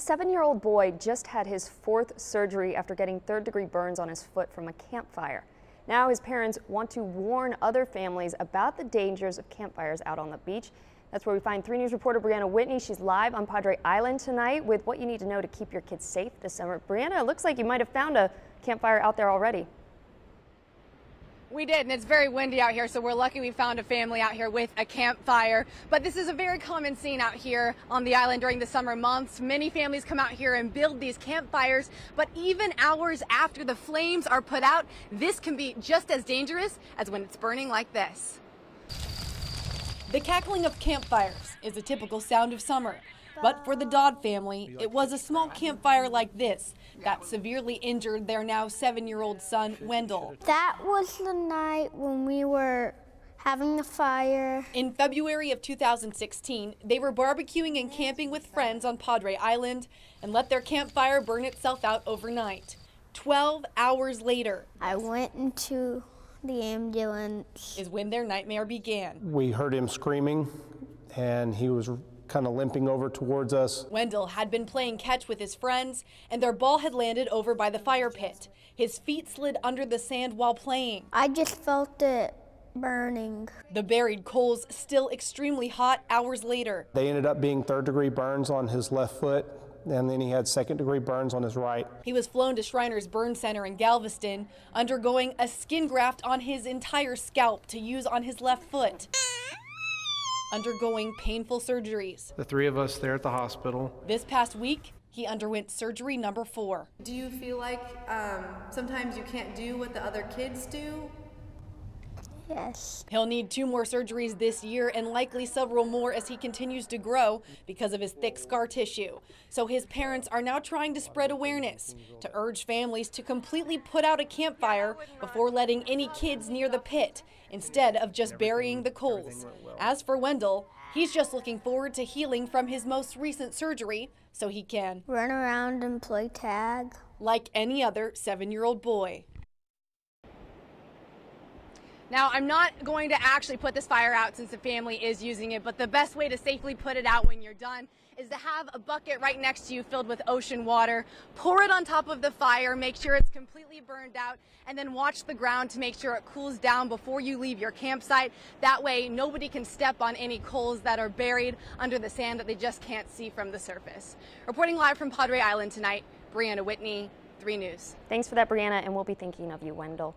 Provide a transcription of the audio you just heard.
A 7-year-old boy just had his 4th surgery after getting 3rd-degree burns on his foot from a campfire. Now his parents want to warn other families about the dangers of campfires out on the beach. That's where we find 3 News reporter Brianna Whitney. She's live on Padre Island tonight with what you need to know to keep your kids safe this summer. Brianna, it looks like you might have found a campfire out there already. We did, and it's very windy out here, so we're lucky we found a family out here with a campfire. But this is a very common scene out here on the island during the summer months. Many families come out here and build these campfires, but even hours after the flames are put out, this can be just as dangerous as when it's burning like this. The cackling of campfires is a typical sound of summer. But for the Dodd family, it was a small campfire like this that severely injured their now 7-year-old son, Wendell. That was the night when we were having the fire. In February of 2016, they were barbecuing and camping with friends on Padre Island and let their campfire burn itself out overnight. 12 hours later, I went into the ambulance. Is when their nightmare began. We heard him screaming, and he was kind of limping over towards us. Wendell had been playing catch with his friends, and their ball had landed over by the fire pit. His feet slid under the sand while playing. I just felt it burning. The buried coals still extremely hot hours later. They ended up being 3rd-degree burns on his left foot, and then he had 2nd-degree burns on his right. He was flown to Shriners Burn Center in Galveston, undergoing a skin graft on his entire scalp to use on his left foot. Undergoing painful surgeries. The 3 of us there at the hospital. This past week, he underwent surgery number 4. Do you feel like sometimes you can't do what the other kids do? Yes. He'll need 2 more surgeries this year and likely several more as he continues to grow because of his thick scar tissue. So his parents are now trying to spread awareness to urge families to completely put out a campfire before letting any kids near the pit, instead of just burying the coals. As for Wendell, he's just looking forward to healing from his most recent surgery so he can run around and play tag like any other 7-year-old boy. Now, I'm not going to actually put this fire out since the family is using it, but the best way to safely put it out when you're done is to have a bucket right next to you filled with ocean water, pour it on top of the fire, make sure it's completely burned out, and then watch the ground to make sure it cools down before you leave your campsite. That way, nobody can step on any coals that are buried under the sand that they just can't see from the surface. Reporting live from Padre Island tonight, Brianna Whitney, 3 News. Thanks for that, Brianna, and we'll be thinking of you, Wendell.